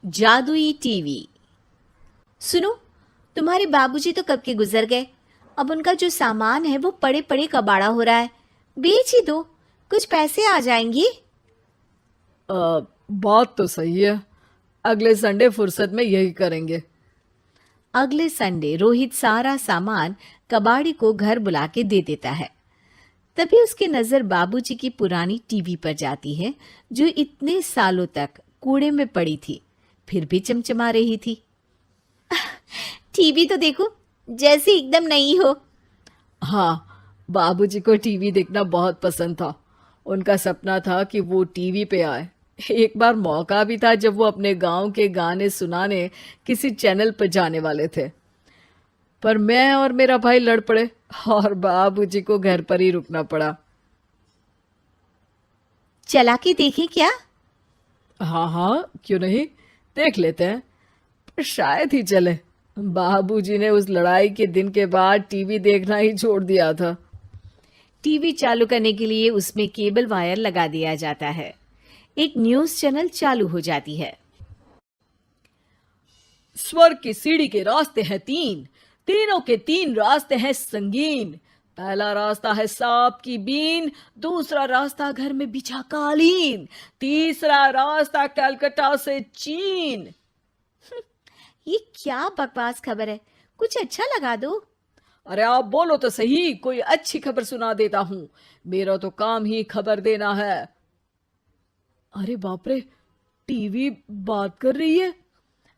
जादुई टीवी। सुनो, तुम्हारे बाबूजी तो कब के गुजर गए। अब उनका जो सामान है वो पड़े पड़े कबाड़ा हो रहा है। बेच ही दो, कुछ पैसे आ जाएंगी। बात तो सही है। अगले संडे फुर्सत में यही करेंगे। अगले संडे रोहित सारा सामान कबाड़ी को घर बुला के दे देता है। तभी उसकी नजर बाबूजी की पुरानी टीवी पर जाती है, जो इतने सालों तक कूड़े में पड़ी थी, फिर भी चमचमा रही थी। टीवी तो देखो, जैसे एकदम नई हो। हाँ, बाबूजी को टीवी देखना बहुत पसंद था। उनका सपना था कि वो टीवी पे आए। एक बार मौका भी था जब वो अपने गांव के गाने सुनाने किसी चैनल पर जाने वाले थे, पर मैं और मेरा भाई लड़ पड़े और बाबूजी को घर पर ही रुकना पड़ा। चला के देखें क्या? हाँ हाँ, क्यों नहीं, देख लेते हैं। पर शायद ही चले। बाबूजी ने उस लड़ाई के दिन के बाद टीवी देखना ही छोड़ दिया था। टीवी चालू करने के लिए उसमें केबल वायर लगा दिया जाता है। एक न्यूज चैनल चालू हो जाती है। स्वर्ग की सीढ़ी के रास्ते हैं तीन, तीनों के तीन रास्ते हैं संगीन। पहला रास्ता है सांप की बीन, दूसरा रास्ता घर में बिछा कालीन, तीसरा रास्ता कलकत्ता से चीन। ये क्या बकवास खबर है, कुछ अच्छा लगा दो। अरे आप बोलो तो सही, कोई अच्छी खबर सुना देता हूं। मेरा तो काम ही खबर देना है। अरे बाप रे, टीवी बात कर रही है।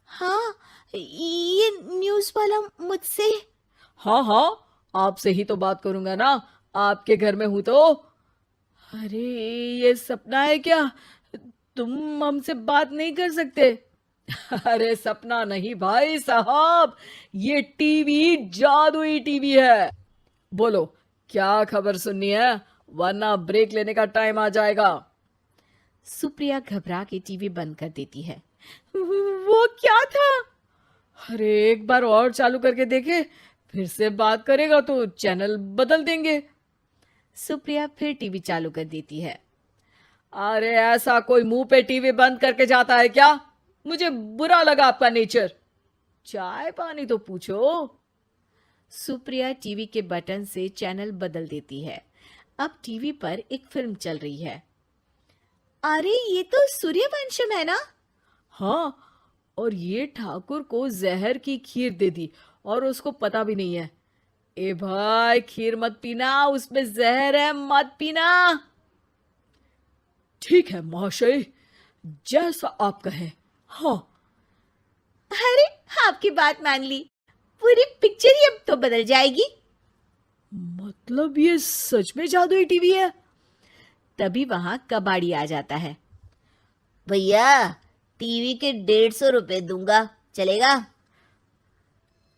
हाँ, ये न्यूज वाला मुझसे। हाँ हाँ, आपसे ही तो बात करूंगा ना, आपके घर में हूं तो। अरे, ये सपना है क्या? तुम हमसे बात नहीं कर सकते? अरे सपना नहीं भाई साहब, ये टीवी जादुई टीवी है। बोलो, क्या खबर सुननी है, वरना ब्रेक लेने का टाइम आ जाएगा। सुप्रिया घबरा के टीवी बंद कर देती है। वो क्या था? अरे एक बार और चालू करके देखे, फिर से बात करेगा तो चैनल बदल देंगे। सुप्रिया फिर टीवी चालू कर देती है। अरे ऐसा कोई मुंह पे टीवी बंद करके जाता है क्या? मुझे बुरा लगा आपका नेचर। चाय पानी तो पूछो। सुप्रिया टीवी के बटन से चैनल बदल देती है। अब टीवी पर एक फिल्म चल रही है। अरे ये तो सूर्यवंशम है ना? हाँ, और ये ठाकुर को जहर की खीर दे दी और उसको पता भी नहीं है। ए भाई, खीर मत पीना, उसमें जहर है, मत पीना। ठीक है महाशय, जैसा आप कहें। हाँ। अरे, आपकी बात मान ली, पूरी पिक्चर ही अब तो बदल जाएगी। मतलब ये सच में जादुई टीवी है? तभी वहां कबाड़ी आ जाता है। भैया, टीवी के 150 रुपए दूंगा, चलेगा?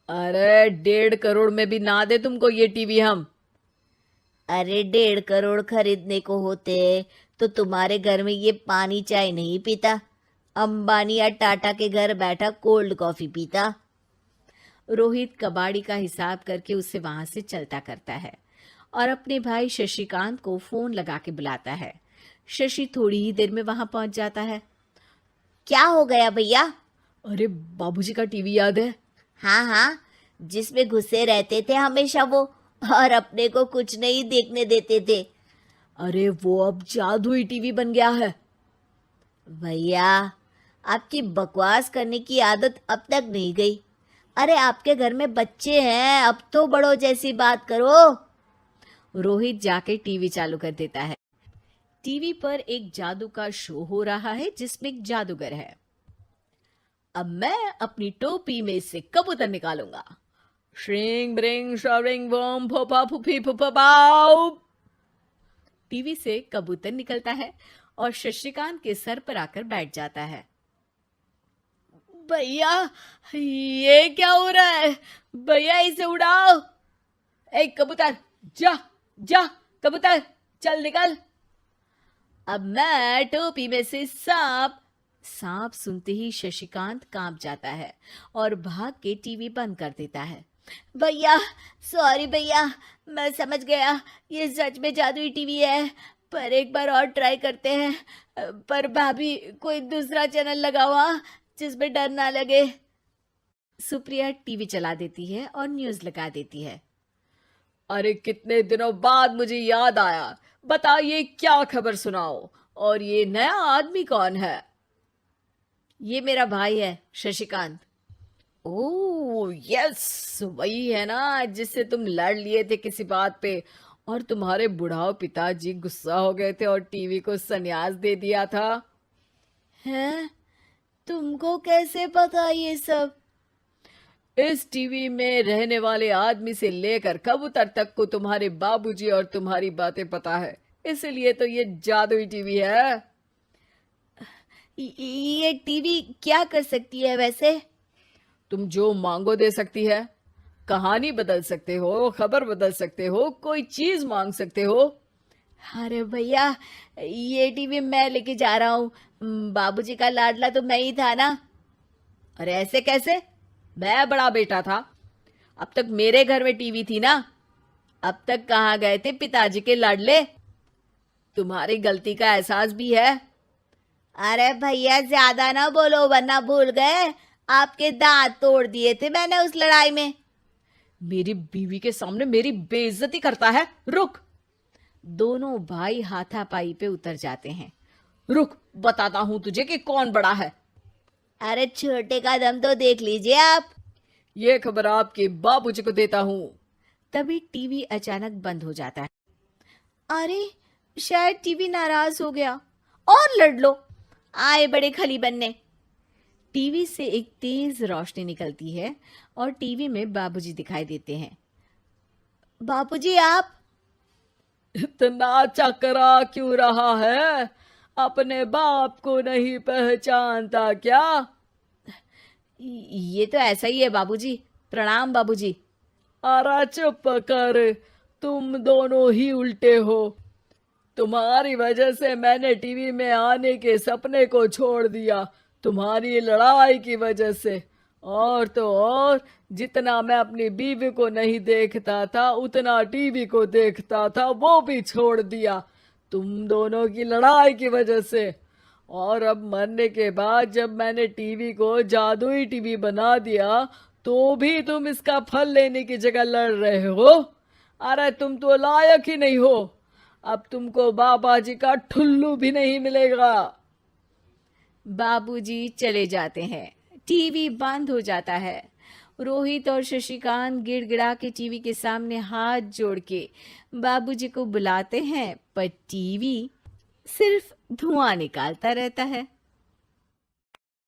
अरे 1.5 करोड़ में भी ना दे तुमको ये टीवी हम। अरे 1.5 करोड़ खरीदने को होते तो तुम्हारे घर में ये पानी चाय नहीं पीता, अंबानी या टाटा के घर बैठा कोल्ड कॉफी पीता। रोहित कबाड़ी का हिसाब करके उसे वहां से चलता करता है और अपने भाई शशिकांत को फोन लगा के बुलाता है। शशि थोड़ी ही देर में वहां पहुंच जाता है। क्या हो गया भैया? अरे बाबूजी का टीवी याद है? हाँ हाँ, जिसमें घुसे रहते थे हमेशा वो, और अपने को कुछ नहीं देखने देते थे। अरे वो अब जादुई टीवी बन गया है। भैया, आपकी बकवास करने की आदत अब तक नहीं गई। अरे आपके घर में बच्चे हैं, अब तो बड़ों जैसी बात करो। रोहित जाके टीवी चालू कर देता है। टीवी पर एक जादू का शो हो रहा है जिसमें एक जादूगर है। अब मैं अपनी टोपी में से कबूतर निकालूंगा। श्रिंग ब्रिंग शरिंग बम फोपा फुफी फुफा बाउ। टीवी से कबूतर निकलता है और शशिकांत के सर पर आकर बैठ जाता है। भैया, ये क्या हो रहा है? भैया इसे उड़ाओ। ए कबूतर, जा जा, कबूतर चल निकल। अब मैं टोपी में से सांप। सांप सुनते ही शशिकांत कांप जाता है और भाग के टीवी बंद कर देता है। भैया, सॉरी भैया, मैं समझ गया ये सच में जादुई टीवी है, पर एक बार और ट्राई करते हैं। पर भाभी, कोई दूसरा चैनल लगाओ। हाँ, जिसमें डर ना लगे। सुप्रिया टीवी चला देती है और न्यूज लगा देती है। अरे कितने दिनों बाद मुझे याद आया, बताइए क्या खबर सुनाओ। और ये नया आदमी कौन है? ये मेरा भाई है शशिकांत। ओह यस, वही है ना जिससे तुम लड़ लिए थे किसी बात पे, और तुम्हारे बुढ़ाओ पिताजी गुस्सा हो गए थे और टीवी को संन्यास दे दिया था। हैं? तुमको कैसे पता ये सब? इस टीवी में रहने वाले आदमी से लेकर कबूतर तक को तुम्हारे बाबूजी और तुम्हारी बातें पता है, इसलिए तो ये जादुई टीवी है। ये टीवी क्या कर सकती है वैसे? तुम जो मांगो दे सकती है। कहानी बदल सकते हो, खबर बदल सकते हो, कोई चीज मांग सकते हो। अरे भैया, ये टीवी मैं लेके जा रहा हूँ। बाबूजी का लाडला तो मैं ही था ना। अरे ऐसे कैसे? मैं बड़ा बेटा था, अब तक मेरे घर में टीवी थी ना। अब तक कहाँ गए थे पिताजी के लाडले? तुम्हारी गलती का एहसास भी है। अरे भैया, ज्यादा ना बोलो वरना भूल गए आपके दांत तोड़ दिए थे मैंने उस लड़ाई में। मेरी बीवी के सामने मेरी बेइज्जती करता है। रुक। दोनों भाई हाथापाई पे उतर जाते हैं। रुक, बताता हूं तुझे कि कौन बड़ा है। अरे छोटे का दम तो देख लीजिए आप। ये खबर आपके बाबूजी को देता हूं। तभी टीवी अचानक बंद हो जाता है। अरे शायद टीवी नाराज हो गया। और लड़ लो, आए बड़े खली बनने। टीवी से एक तेज रोशनी निकलती है और टीवी में बाबूजी दिखाई देते हैं। बाबूजी आप? इतना चकरा क्यों रहा है? अपने बाप को नहीं पहचानता क्या? ये तो ऐसा ही है बाबूजी। प्रणाम बाबूजी। अरे चुप कर, तुम दोनों ही उल्टे हो। तुम्हारी वजह से मैंने टीवी में आने के सपने को छोड़ दिया, तुम्हारी लड़ाई की वजह से। और तो और, जितना मैं अपनी बीवी को नहीं देखता था उतना टीवी को देखता था, वो भी छोड़ दिया तुम दोनों की लड़ाई की वजह से। और अब मरने के बाद जब मैंने टीवी को जादुई टीवी बना दिया तो भी तुम इसका फल लेने की जगह लड़ रहे हो। अरे तुम तो लायक ही नहीं हो। अब तुमको बाबा जी का ठुल्लू भी नहीं मिलेगा। बाबूजी चले जाते हैं। टीवी बंद हो जाता है। रोहित और शशिकांत गिड़गिड़ा के टीवी के सामने हाथ जोड़ के बाबूजी को बुलाते हैं, पर टीवी सिर्फ धुआं निकालता रहता है।